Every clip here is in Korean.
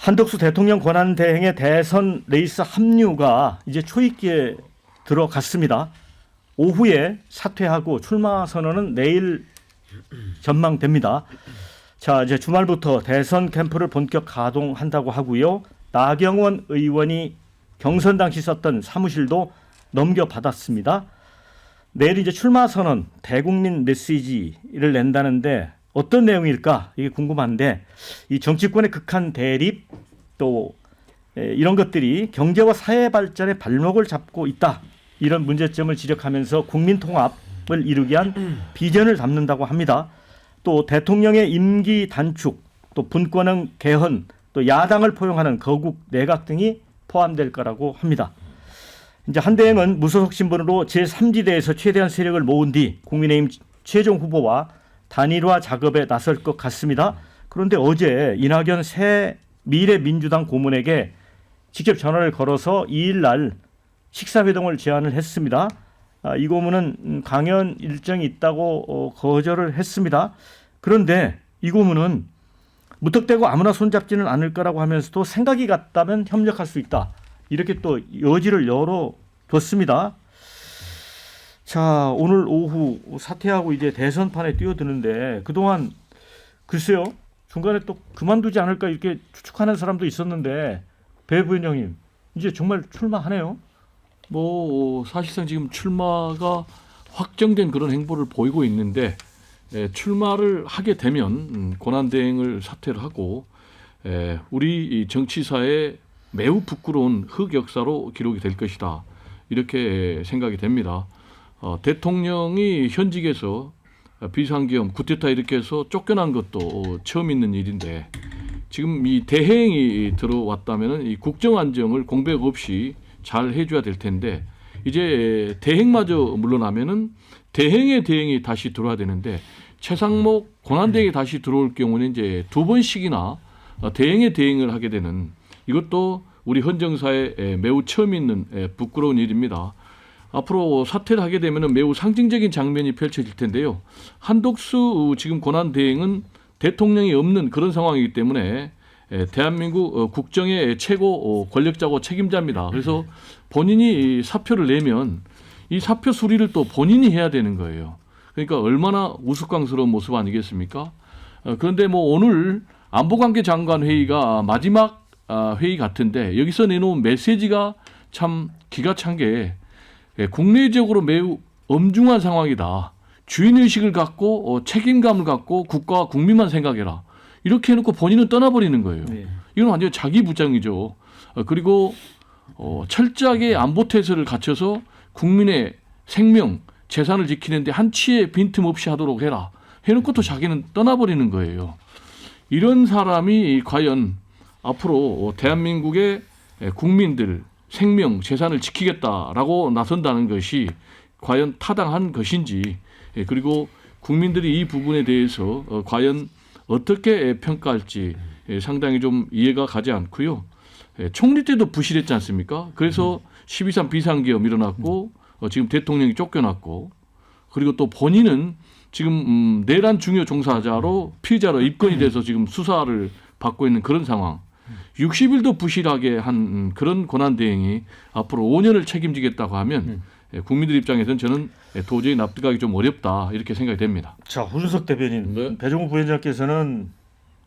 한덕수 대통령 권한대행의 대선 레이스 합류가 이제 초입기에 들어갔습니다. 오후에 사퇴하고 출마 선언은 내일 전망됩니다. 자, 이제 주말부터 대선 캠프를 본격 가동한다고 하고요. 나경원 의원이 경선 당시 썼던 사무실도 넘겨받았습니다. 내일 이제 출마 선언, 대국민 메시지를 낸다는데 어떤 내용일까? 이게 궁금한데 이 정치권의 극한 대립 또 이런 것들이 경제와 사회 발전의 발목을 잡고 있다. 이런 문제점을 지적하면서 국민 통합을 이루기 위한 비전을 담는다고 합니다. 또 대통령의 임기 단축, 또 분권형 개헌, 또 야당을 포용하는 거국 내각 등이 포함될 거라고 합니다. 이제 한대행은 무소속 신분으로 제3지대에서 최대한 세력을 모은 뒤 국민의힘 최종 후보와 단일화 작업에 나설 것 같습니다. 그런데 어제 이낙연 새 미래민주당 고문에게 직접 전화를 걸어서 2일 날 식사회동을 제안을 했습니다. 이 고문은 강연 일정이 있다고 거절을 했습니다. 그런데 이 고문은 무턱대고 아무나 손잡지는 않을 거라고 하면서도 생각이 같다면 협력할 수 있다. 이렇게 또 여지를 열어뒀습니다. 자, 오늘 오후 사퇴하고 이제 대선판에 뛰어드는데 그동안 글쎄요. 중간에 또 그만두지 않을까 이렇게 추측하는 사람도 있었는데 배 부위원장님 이제 정말 출마하네요. 사실상 지금 출마가 확정된 그런 행보를 보이고 있는데 출마를 하게 되면 권한대행을 사퇴를 하고 우리 정치사에 매우 부끄러운 흑역사로 기록이 될 것이다. 이렇게 생각이 됩니다. 대통령이 현직에서 비상계엄, 쿠데타 이렇게 해서 쫓겨난 것도 처음 있는 일인데 지금 이 대행이 들어왔다면 이 국정 안정을 공백 없이 잘 해줘야 될 텐데 이제 대행마저 물러나면은 대행의 대행이 다시 들어와야 되는데 최상목 권한대행이 다시 들어올 경우는 이제 두 번씩이나 대행의 대행을 하게 되는 이것도 우리 헌정사에 매우 처음 있는 부끄러운 일입니다. 앞으로 사퇴를 하게 되면 매우 상징적인 장면이 펼쳐질 텐데요. 한덕수 지금 권한대행은 대통령이 없는 그런 상황이기 때문에 대한민국 국정의 최고 권력자고 책임자입니다. 그래서 본인이 사표를 내면 이 사표 수리를 또 본인이 해야 되는 거예요. 그러니까 얼마나 우스꽝스러운 모습 아니겠습니까? 그런데 오늘 안보관계 장관 회의가 마지막 회의 같은데 여기서 내놓은 메시지가 참 기가 찬 게 국내적으로 매우 엄중한 상황이다. 주인의식을 갖고 책임감을 갖고 국가와 국민만 생각해라. 이렇게 해놓고 본인은 떠나버리는 거예요. 네. 이건 완전히 자기 부장이죠. 그리고 철저하게 안보태세를 갖춰서 국민의 생명, 재산을 지키는데 한치의 빈틈없이 하도록 해라. 해놓고 또 자기는 떠나버리는 거예요. 이런 사람이 과연 앞으로 대한민국의 국민들 생명, 재산을 지키겠다라고 나선다는 것이 과연 타당한 것인지 그리고 국민들이 이 부분에 대해서 과연 어떻게 평가할지 상당히 좀 이해가 가지 않고요. 총리 때도 부실했지 않습니까? 그래서 12.3 비상계엄 일어났고 지금 대통령이 쫓겨났고 그리고 또 본인은 지금 내란 중요 종사자로 피의자로 입건이 돼서 지금 수사를 받고 있는 그런 상황. 60일도 부실하게 한 그런 권한대행이 앞으로 5년을 책임지겠다고 하면 국민들 입장에서는 저는 도저히 납득하기 좀 어렵다 이렇게 생각이 됩니다. 자,胡준석 대변인, 네. 배종우 부위원장께서는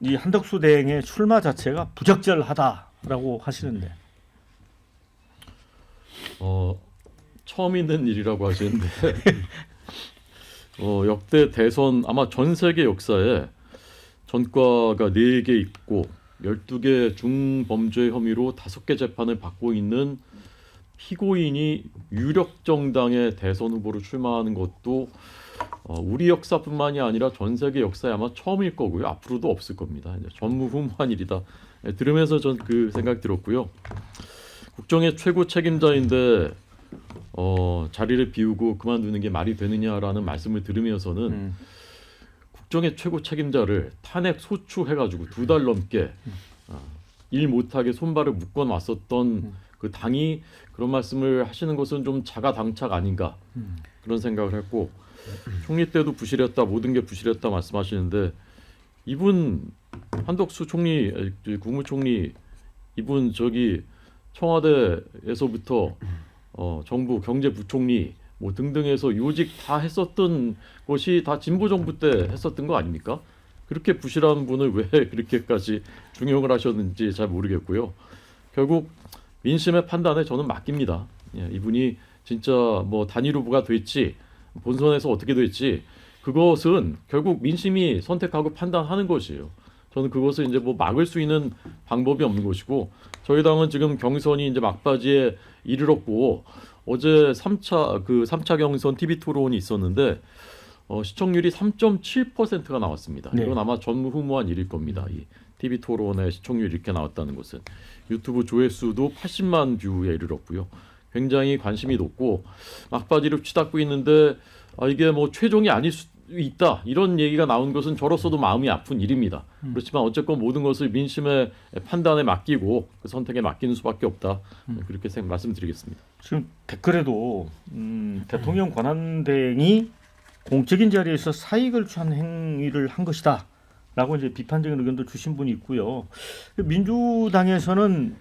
이 한덕수 대행의 출마 자체가 부적절하다라고 하시는데 처음 있는 일이라고 하시는데 역대 대선 아마 전 세계 역사에 전과가 4개 있고 12개 중범죄 혐의로 5개 재판을 받고 있는 피고인이 유력 정당의 대선 후보로 출마하는 것도 우리 역사뿐만이 아니라 전 세계 역사에 아마 처음일 거고요. 앞으로도 없을 겁니다. 이제 전무후무한 일이다. 들으면서 전 그 생각 들었고요. 국정의 최고 책임자인데 자리를 비우고 그만두는 게 말이 되느냐라는 말씀을 들으면서는 국정의 최고 책임자를 탄핵 소추해가지고 2달 넘게 일 못하게 손발을 묶어놨었던 그 당이 그런 말씀을 하시는 것은 좀 자가당착 아닌가 그런 생각을 했고 총리 때도 부실했다 모든 게 부실했다 말씀하시는데 이분 한덕수 총리 국무총리 이분 저기 청와대에서부터 정부 경제부총리 뭐 등등해서 요직 다 했었던 것이 다 진보 정부 때 했었던 거 아닙니까? 그렇게 부실한 분을 왜 그렇게까지 중용을 하셨는지 잘 모르겠고요. 결국 민심의 판단에 저는 맡깁니다. 예, 이분이 진짜 뭐 단일 후보가 될지 본선에서 어떻게 될지 그것은 결국 민심이 선택하고 판단하는 것이에요. 저는 그것을 이제 뭐 막을 수 있는 방법이 없는 것이고 저희 당은 지금 경선이 이제 막바지에 이르렀고 어제 3차 경선 TV 토론이 있었는데 시청률이 3.7%가 나왔습니다. 네. 이건 아마 전무후무한 일일 겁니다. 이 TV 토론의 시청률이 이렇게 나왔다는 것은 유튜브 조회수도 80만 뷰에 이르렀고요. 굉장히 관심이 높고 막바지로 치닫고 있는데 이게 뭐 최종이 아닐 수 있다 이런 얘기가 나온 것은 저로서도 마음이 아픈 일입니다. 그렇지만 어쨌건 모든 것을 민심의 판단에 맡기고 그 선택에 맡기는 수밖에 없다. 그렇게 말씀드리겠습니다. 지금 댓글에도 대통령 권한대행이 공적인 자리에서 사익을 취한 행위를 한 것이다 라고 이제 비판적인 의견도 주신 분이 있고요. 민주당에서는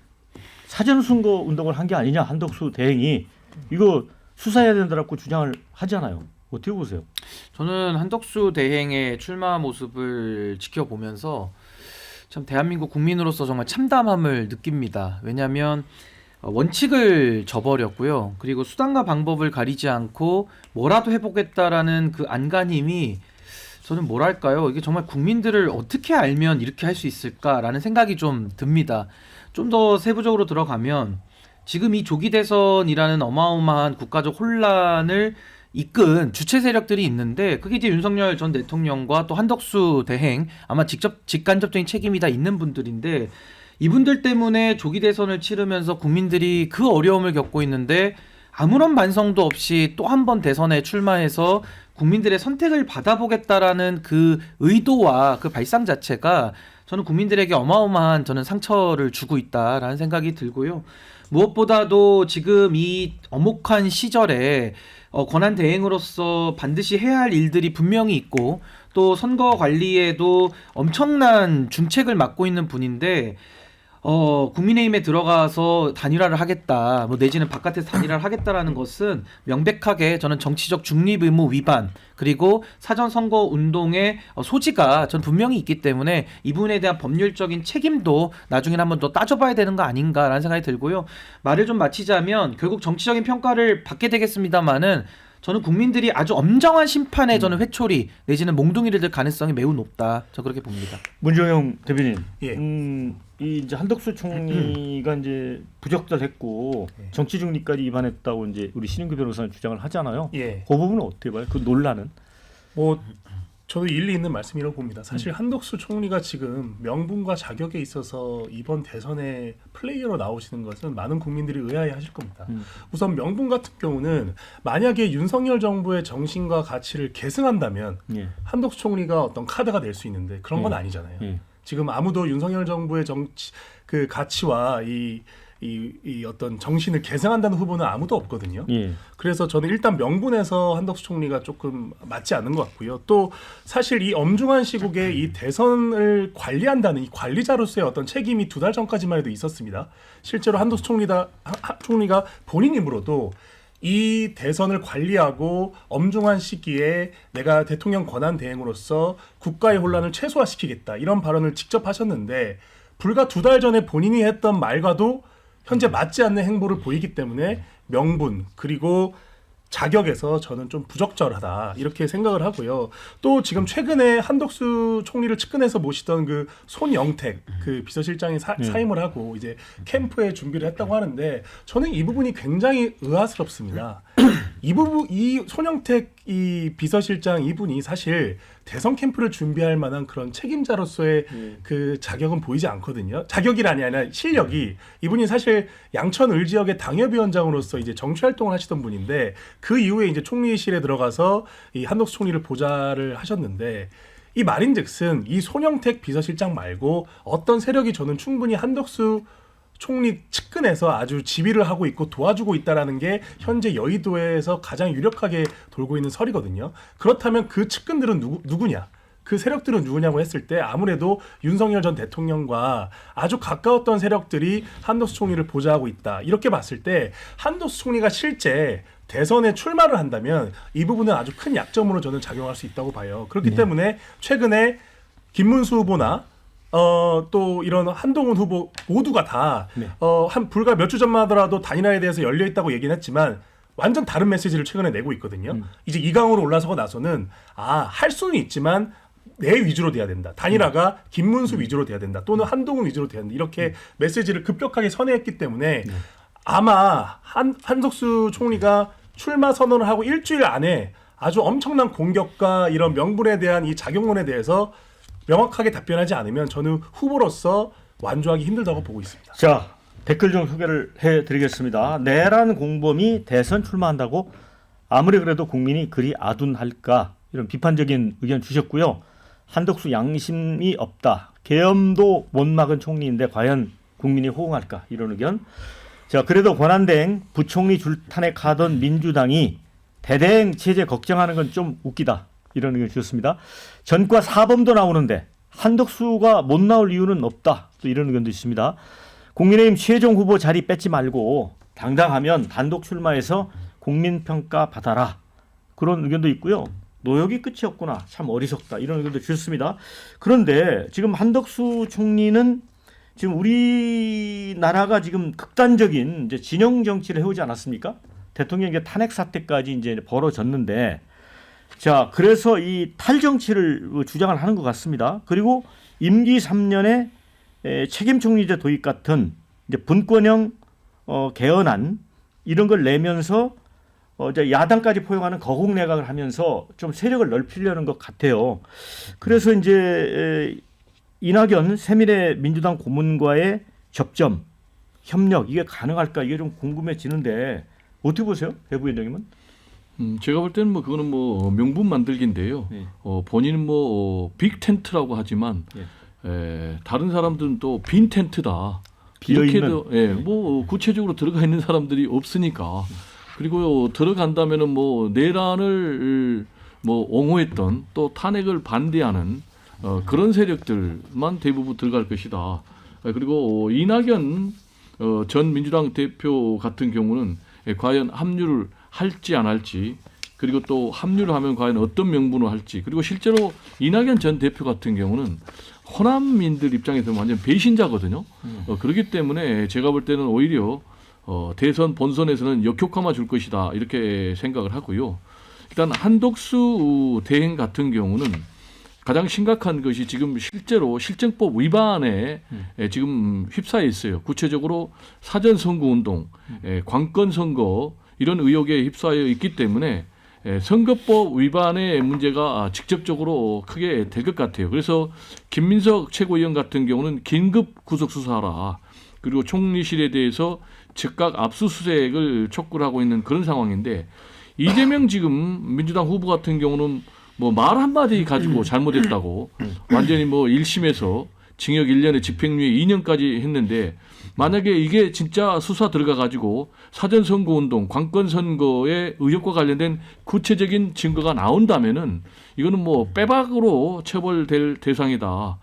사전선거 운동을 한 게 아니냐 한덕수 대행이 이거 수사해야 된다라고 주장을 하잖아요. 어떻게 보세요? 저는 한덕수 대행의 출마 모습을 지켜보면서 참 대한민국 국민으로서 정말 참담함을 느낍니다. 왜냐하면 원칙을 저버렸고요. 그리고 수단과 방법을 가리지 않고 뭐라도 해보겠다라는 그 안간힘이 저는 뭐랄까요? 이게 정말 국민들을 어떻게 알면 이렇게 할 수 있을까라는 생각이 좀 듭니다. 좀 더 세부적으로 들어가면 지금 이 조기 대선이라는 어마어마한 국가적 혼란을 이끈 주체 세력들이 있는데 그게 이제 윤석열 전 대통령과 또 한덕수 대행 아마 직간접적인 책임이 다 있는 분들인데 이분들 때문에 조기 대선을 치르면서 국민들이 그 어려움을 겪고 있는데 아무런 반성도 없이 또 한 번 대선에 출마해서 국민들의 선택을 받아보겠다라는 그 의도와 그 발상 자체가 저는 국민들에게 어마어마한 저는 상처를 주고 있다라는 생각이 들고요. 무엇보다도 지금 이 엄혹한 시절에 권한 대행으로서 반드시 해야 할 일들이 분명히 있고 또 선거 관리에도 엄청난 중책을 맡고 있는 분인데 국민의힘에 들어가서 단일화를 하겠다, 뭐 내지는 바깥에서 단일화를 하겠다라는 것은 명백하게 저는 정치적 중립 의무 위반 그리고 사전 선거 운동의 소지가 전 분명히 있기 때문에 이 부분에 대한 법률적인 책임도 나중에 한번 더 따져봐야 되는 거 아닌가라는 생각이 들고요. 말을 좀 마치자면 결국 정치적인 평가를 받게 되겠습니다만은 저는 국민들이 아주 엄정한 심판에 저는 회초리 내지는 몽둥이를 들 가능성이 매우 높다. 저 그렇게 봅니다. 문정영 대변인, 예. 이 이제 한덕수 총리가 이제 부적절했고 정치 중립까지 위반했다고 이제 우리 신인규 변호사는 주장을 하잖아요. 예. 그 부분은 어떻게 봐요? 그 논란은? 뭐 저도 일리 있는 말씀이라고 봅니다. 사실 한덕수 총리가 지금 명분과 자격에 있어서 이번 대선에 플레이어로 나오시는 것은 많은 국민들이 의아해하실 겁니다. 우선 명분 같은 경우는 만약에 윤석열 정부의 정신과 가치를 계승한다면 예. 한덕수 총리가 어떤 카드가 될 수 있는데 그런 건 아니잖아요. 예. 지금 아무도 윤석열 정부의 정치 그 가치와 이 어떤 정신을 계승한다는 후보는 아무도 없거든요. 예. 그래서 저는 일단 명분에서 한덕수 총리가 조금 맞지 않는 것 같고요. 또 사실 이 엄중한 시국에 이 대선을 관리한다는 이 관리자로서의 어떤 책임이 2달 전까지만 해도 있었습니다. 실제로 한덕수 총리가 본인 입으로도 이 대선을 관리하고 엄중한 시기에 내가 대통령 권한 대행으로서 국가의 혼란을 최소화시키겠다 이런 발언을 직접 하셨는데 불과 2달 전에 본인이 했던 말과도 현재 맞지 않는 행보를 보이기 때문에 명분 그리고 자격에서 저는 좀 부적절하다 이렇게 생각을 하고요. 또 지금 최근에 한덕수 총리를 측근해서 모시던 그 손영택 그 비서실장이 사임을 하고 이제 캠프에 준비를 했다고 하는데 저는 이 부분이 굉장히 의아스럽습니다. 이 손영택 이 비서실장 이분이 사실 대선 캠프를 준비할 만한 그런 책임자로서의 그 자격은 보이지 않거든요. 자격이라니 아니라 실력이 이분이 사실 양천을 지역의 당협위원장으로서 이제 정치 활동을 하시던 분인데 그 이후에 이제 총리실에 들어가서 이 한덕수 총리를 보좌를 하셨는데 이 말인즉슨 이 손영택 비서실장 말고 어떤 세력이 저는 충분히 한덕수 총리 측근에서 아주 지휘를 하고 있고 도와주고 있다라는 게 현재 여의도에서 가장 유력하게 돌고 있는 설이거든요. 그렇다면 그 측근들은 누구냐? 그 세력들은 누구냐고 했을 때 아무래도 윤석열 전 대통령과 아주 가까웠던 세력들이 한덕수 총리를 보좌하고 있다. 이렇게 봤을 때 한덕수 총리가 실제 대선에 출마를 한다면 이 부분은 아주 큰 약점으로 저는 작용할 수 있다고 봐요. 그렇기 때문에 최근에 김문수 후보나 또 이런 한동훈 후보 모두가 다 한 불과 몇 주 전만 하더라도 단일화에 대해서 열려 있다고 얘기는 했지만 완전 다른 메시지를 최근에 내고 있거든요. 이제 2강으로 올라서고 나서는 할 수는 있지만 내 위주로 돼야 된다. 단일화가 김문수 위주로 돼야 된다. 또는 한동훈 위주로 돼야 된다. 이렇게 메시지를 급격하게 선회했기 때문에 아마 한덕수 총리가 출마 선언을 하고 일주일 안에 아주 엄청난 공격과 이런 명분에 대한 이 작용론에 대해서 명확하게 답변하지 않으면 저는 후보로서 완주하기 힘들다고 보고 있습니다. 자, 댓글 좀 소개를 해드리겠습니다. 내란 공범이 대선 출마한다고 아무리 그래도 국민이 그리 아둔할까 이런 비판적인 의견 주셨고요. 한덕수 양심이 없다. 계엄도 못 막은 총리인데 과연 국민이 호응할까 이런 의견. 자, 그래도 권한대행 부총리 줄탄핵하던 민주당이 대대행 체제 걱정하는 건 좀 웃기다 이런 의견 주셨습니다. 전과 사범도 나오는데 한덕수가 못 나올 이유는 없다 또 이런 의견도 있습니다. 국민의힘 최종 후보 자리 뺏지 말고 당당하면 단독 출마해서 국민평가 받아라 그런 의견도 있고요. 노역이 끝이 없구나 참 어리석다 이런 의견도 주셨습니다. 그런데 지금 한덕수 총리는 지금 우리나라가 지금 극단적인 이제 진영 정치를 해오지 않았습니까? 대통령 이제 탄핵 사태까지 이제 벌어졌는데, 자 그래서 이 탈정치를 주장을 하는 것 같습니다. 그리고 임기 3년에 책임 총리제 도입 같은 이제 분권형 개헌안 이런 걸 내면서 이제 야당까지 포용하는 거국 내각을 하면서 좀 세력을 넓히려는 것 같아요. 그래서 이제 이낙연 새미래 민주당 고문과의 접점, 협력 이게 가능할까 이게 좀 궁금해지는데 어떻게 보세요, 배 부위원장님은? 제가 볼 때는 뭐 그거는 뭐 명분 만들기인데요. 네. 본인은 뭐 빅 텐트라고 하지만 다른 사람들은 또 빈 텐트다. 이렇게도 뭐 구체적으로 들어가 있는 사람들이 없으니까. 그리고 들어간다면은 뭐 내란을 뭐 옹호했던 또 탄핵을 반대하는 그런 세력들만 대부분 들어갈 것이다. 그리고 이낙연 전 민주당 대표 같은 경우는 과연 합류를 할지 안 할지, 그리고 또 합류를 하면 과연 어떤 명분을 할지, 그리고 실제로 이낙연 전 대표 같은 경우는 호남민들 입장에서 완전 배신자거든요. 그렇기 때문에 제가 볼 때는 오히려 대선 본선에서는 역효과만 줄 것이다 이렇게 생각을 하고요. 일단 한덕수 대행 같은 경우는 가장 심각한 것이 지금 실제로 실정법 위반에 지금 휩싸여 있어요. 구체적으로 사전선거운동, 관건선거 이런 의혹에 휩싸여 있기 때문에 선거법 위반의 문제가 직접적으로 크게 될 것 같아요. 그래서 김민석 최고위원 같은 경우는 긴급 구속수사하라. 그리고 총리실에 대해서 즉각 압수수색을 촉구를 하고 있는 그런 상황인데, 이재명 지금 민주당 후보 같은 경우는 뭐 말 한마디 가지고 잘못했다고 완전히 뭐 1심에서 징역 1년에 집행유예 2년까지 했는데, 만약에 이게 진짜 수사 들어가 가지고 사전선거운동, 관건선거의 의혹과 관련된 구체적인 증거가 나온다면은 이거는 뭐 빼박으로 처벌될 대상이다.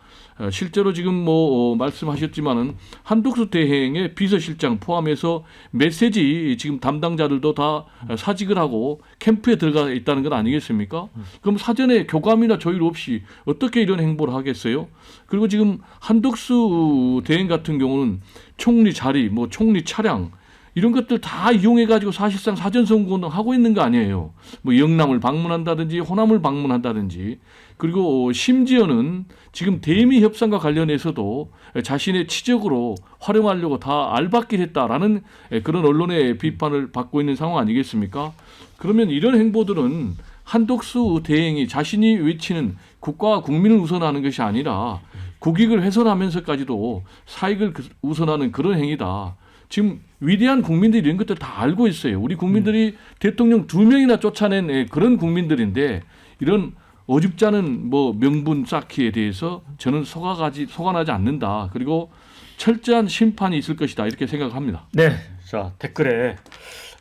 실제로 지금 뭐 말씀하셨지만은 한덕수 대행의 비서실장 포함해서 메시지 지금 담당자들도 다 사직을 하고 캠프에 들어가 있다는 건 아니겠습니까? 그럼 사전에 교감이나 조율 없이 어떻게 이런 행보를 하겠어요? 그리고 지금 한덕수 대행 같은 경우는 총리 자리, 뭐 총리 차량 이런 것들 다 이용해 가지고 사실상 사전선거운동 하고 있는 거 아니에요. 뭐 영남을 방문한다든지 호남을 방문한다든지, 그리고 심지어는 지금 대미 협상과 관련해서도 자신의 치적으로 활용하려고 다 알박기를 했다라는 그런 언론의 비판을 받고 있는 상황 아니겠습니까? 그러면 이런 행보들은 한덕수 대행이 자신이 외치는 국가와 국민을 우선하는 것이 아니라 국익을 훼손하면서까지도 사익을 우선하는 그런 행위다. 지금 위대한 국민들이 이런 것들 다 알고 있어요. 우리 국민들이 대통령 2명이나 쫓아낸 그런 국민들인데, 이런 어줍지 않은 뭐 명분 쌓기에 대해서 저는 속아나지 않는다. 그리고 철저한 심판이 있을 것이다 이렇게 생각합니다. 네, 자 댓글에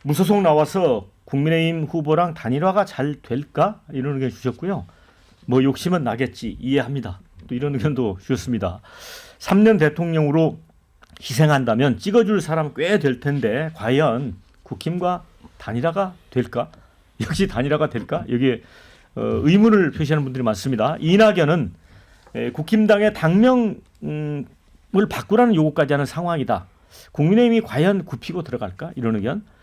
무소속 나와서 국민의힘 후보랑 단일화가 잘 될까 이런 의견 주셨고요. 뭐 욕심은 나겠지 이해합니다. 또 이런 의견도 주셨습니다. 3년 대통령으로 희생한다면 찍어줄 사람 꽤 될 텐데 과연 국힘과 단일화가 될까? 역시 단일화가 될까? 여기에 의문을 표시하는 분들이 많습니다. 이낙연은 국힘당의 당명을 바꾸라는 요구까지 하는 상황이다. 국민의힘이 과연 굽히고 들어갈까? 이런 의견.